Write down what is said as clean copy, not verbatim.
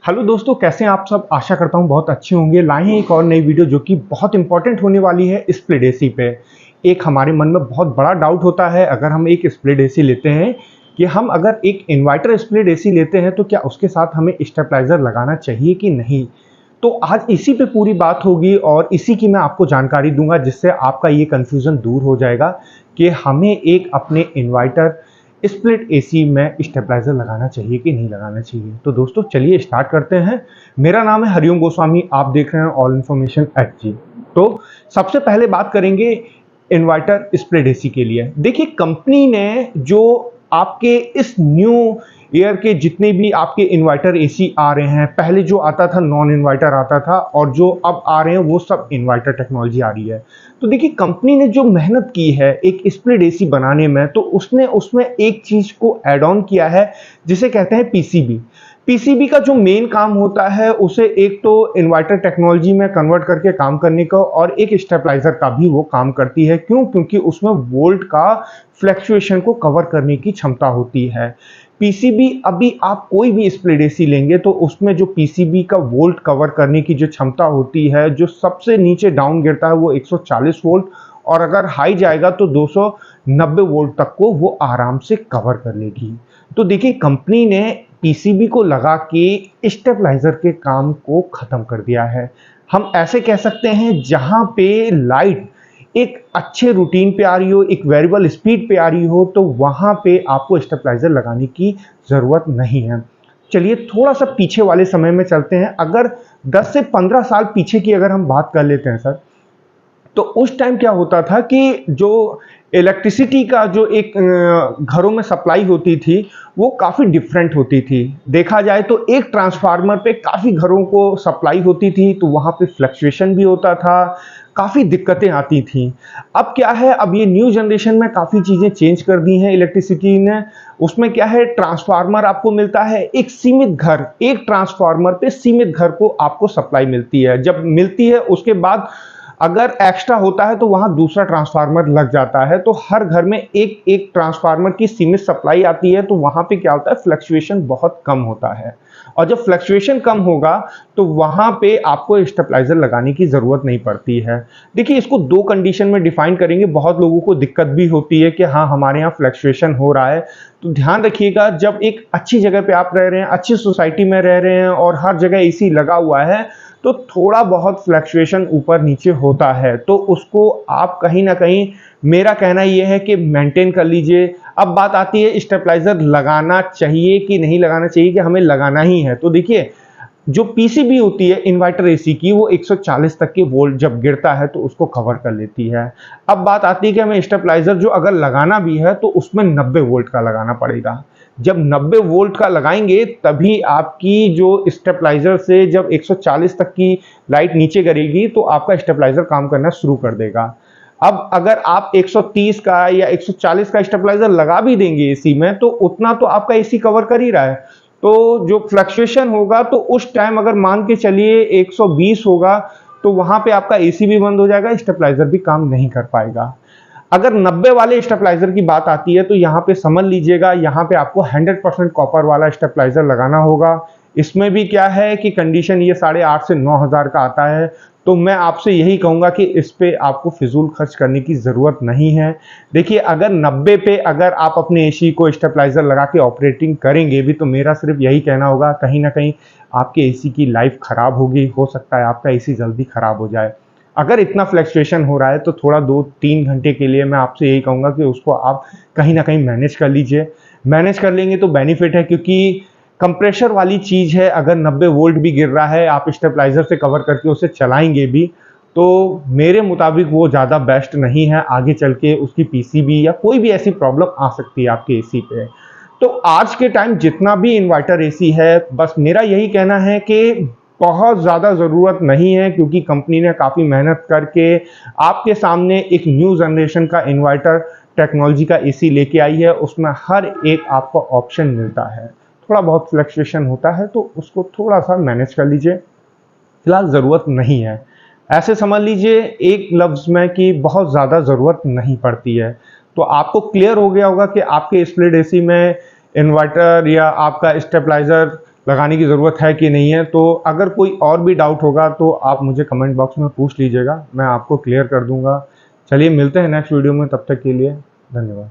Hello दोस्तों, कैसे हैं आप सब। आशा करता हूं बहुत अच्छे होंगे। लाए हैं एक और नई वीडियो जो कि बहुत इंपॉर्टेंट होने वाली है स्प्लिट एसी पे। एक हमारे मन में बहुत बड़ा डाउट होता है अगर हम एक स्प्लिट एसी लेते हैं कि हम अगर एक इन्वर्टर स्प्लिट एसी लेते हैं तो क्या उसके साथ हमें स्टेबलाइजर लगाना चाहिए कि नहीं। तो आज इसी पे पूरी बात होगी और इसी की मैं आपको जानकारी दूंगा जिससे आपका ये कंफ्यूजन दूर हो जाएगा कि हमें एक अपने इन्वर्टर स्प्लिट एसी में स्टेबलाइजर लगाना चाहिए कि नहीं लगाना चाहिए। तो दोस्तों चलिए स्टार्ट करते हैं। मेरा नाम है हरिओम गोस्वामी, आप देख रहे हैं ऑल इन्फॉर्मेशन एच। तो सबसे पहले बात करेंगे इन्वर्टर स्प्लिट एसी के लिए। देखिए, कंपनी ने जो आपके इस न्यू ईयर के जितने भी आपके इन्वर्टर एसी आ रहे हैं, पहले जो आता था नॉन इन्वर्टर आता था और जो अब आ रहे हैं वो सब इन्वर्टर टेक्नोलॉजी आ रही है। तो देखिए, कंपनी ने जो मेहनत की है एक स्प्लिट एसी बनाने में, तो उसने उसमें एक चीज को ऐड ऑन किया है जिसे कहते हैं पीसीबी। पीसीबी का जो मेन काम होता है उसे एक तो इन्वर्टर टेक्नोलॉजी में कन्वर्ट करके काम करने का और एक स्टेबलाइजर का भी वो काम करती है। क्यों? क्योंकि उसमें वोल्ट का फ्लक्चुएशन को कवर करने की क्षमता होती है। पीसीबी, अभी आप कोई भी स्प्लिट एसी लेंगे तो उसमें जो पीसीबी का वोल्ट कवर करने की जो क्षमता होती है, जो सबसे नीचे डाउन गिरता है वो 140 वोल्ट और अगर हाई जाएगा तो 290 वोल्ट तक को वो आराम से कवर कर लेगी। तो देखिए, कंपनी ने पीसीबी को लगा के स्टेबलाइजर के काम को खत्म कर दिया है। हम ऐसे कह सकते हैं जहां पे लाइट एक अच्छे रूटीन पे आ रही हो, एक वेरिएबल स्पीड पे आ रही हो, तो वहां पे आपको स्टेबलाइजर लगाने की जरूरत नहीं है। चलिए थोड़ा सा पीछे वाले समय में चलते हैं। अगर 10 से 15 साल पीछे की अगर हम बात कर लेते हैं सर, तो उस टाइम क्या होता था कि जो इलेक्ट्रिसिटी का जो एक घरों में सप्लाई होती थी वो काफ़ी डिफरेंट होती थी। देखा जाए तो एक ट्रांसफार्मर पे काफ़ी घरों को सप्लाई होती थी, तो वहाँ पे फ्लक्चुएशन भी होता था, काफ़ी दिक्कतें आती थी। अब क्या है, अब ये न्यू जनरेशन में काफ़ी चीज़ें चेंज कर दी हैं इलेक्ट्रिसिटी ने। उसमें क्या है, ट्रांसफार्मर आपको मिलता है एक सीमित घर, एक ट्रांसफार्मर पे सीमित घर को आपको सप्लाई मिलती है। जब मिलती है उसके बाद अगर एक्स्ट्रा होता है तो वहां दूसरा ट्रांसफार्मर लग जाता है, तो हर घर में एक एक ट्रांसफार्मर की सीमित सप्लाई आती है। तो वहां पे क्या होता है, फ्लक्चुएशन बहुत कम होता है और जब फ्लक्चुएशन कम होगा तो वहां पे आपको स्टेबलाइजर लगाने की जरूरत नहीं पड़ती है। देखिए, इसको दो कंडीशन में डिफाइन करेंगे। बहुत लोगों को दिक्कत भी होती है कि हाँ हमारे यहाँ फ्लक्चुएशन हो रहा है, तो ध्यान रखिएगा, जब एक अच्छी जगह पे आप रह रहे हैं, अच्छी सोसाइटी में रह रहे हैं और हर जगह एसी लगा हुआ है, तो थोड़ा बहुत फ्लक्चुएशन ऊपर नीचे होता है, तो उसको आप कहीं ना कहीं, मेरा कहना यह है कि मेंटेन कर लीजिए। अब बात आती है स्टेबलाइजर लगाना चाहिए कि नहीं लगाना चाहिए, कि हमें लगाना ही है। तो देखिए, जो पीसीबी होती है इन्वर्टर एसी की, वो 140 तक के वोल्ट जब गिरता है तो उसको कवर कर लेती है। अब बात आती है कि हमें स्टेबलाइजर जो अगर लगाना भी है तो उसमें 90 वोल्ट का लगाना पड़ेगा। जब 90 वोल्ट का लगाएंगे तभी आपकी जो स्टेबलाइजर से जब 140 तक की लाइट नीचे गिरेगी तो आपका स्टेबलाइजर काम करना शुरू कर देगा। अब अगर आप 130 का या 140 का स्टेबलाइजर लगा भी देंगे एसी में, तो उतना तो आपका एसी कवर कर ही रहा है। तो जो फ्लक्चुएशन होगा तो उस टाइम अगर मान के चलिए 120 होगा तो वहां पे आपका एसी भी बंद हो जाएगा, स्टेबलाइजर भी काम नहीं कर पाएगा। अगर 90 वाले स्टेबलाइजर की बात आती है तो यहाँ पे समझ लीजिएगा, यहाँ पे आपको 100% कॉपर वाला स्टेबलाइजर लगाना होगा। इसमें भी क्या है कि कंडीशन ये 8,500 से 9,000 का आता है। तो मैं आपसे यही कहूँगा कि इस पे आपको फिजूल खर्च करने की ज़रूरत नहीं है। देखिए, अगर 90 पे अगर आप अपने एसी को स्टेबलाइजर लगा के ऑपरेटिंग करेंगे भी, तो मेरा सिर्फ यही कहना होगा, कहीं ना कहीं आपके एसी की लाइफ खराब होगी। हो सकता है आपका एसी जल्दी खराब हो जाए। अगर इतना फ्लक्चुएशन हो रहा है तो थोड़ा 2-3 घंटे के लिए मैं आपसे यही कहूँगा कि उसको आप कहीं ना कहीं मैनेज कर लीजिए। मैनेज कर लेंगे तो बेनिफिट है, क्योंकि कंप्रेशर वाली चीज़ है। अगर 90 वोल्ट भी गिर रहा है, आप स्टेबलाइजर से कवर करके उसे चलाएंगे भी, तो मेरे मुताबिक वो ज़्यादा बेस्ट नहीं है। आगे चल के उसकी पीसीबी या कोई भी ऐसी प्रॉब्लम आ सकती है आपके एसी पे। तो आज के टाइम जितना भी इन्वर्टर एसी है, बस मेरा यही कहना है कि बहुत ज़्यादा ज़रूरत नहीं है, क्योंकि कंपनी ने काफ़ी मेहनत करके आपके सामने एक न्यू जनरेशन का इन्वर्टर टेक्नोलॉजी का एसी लेके आई है। उसमें हर एक आपको ऑप्शन मिलता है। थोड़ा बहुत फ्लक्चुएशन होता है तो उसको थोड़ा सा मैनेज कर लीजिए, फिलहाल ज़रूरत नहीं है। ऐसे समझ लीजिए एक लफ्ज़ में कि बहुत ज़्यादा ज़रूरत नहीं पड़ती है। तो आपको क्लियर हो गया होगा कि आपके स्प्लिट एसी में इन्वर्टर या आपका स्टेबलाइजर लगाने की ज़रूरत है कि नहीं है। तो अगर कोई और भी डाउट होगा तो आप मुझे कमेंट बॉक्स में पूछ लीजिएगा, मैं आपको क्लियर कर दूंगा। चलिए मिलते हैं नेक्स्ट वीडियो में, तब तक के लिए धन्यवाद।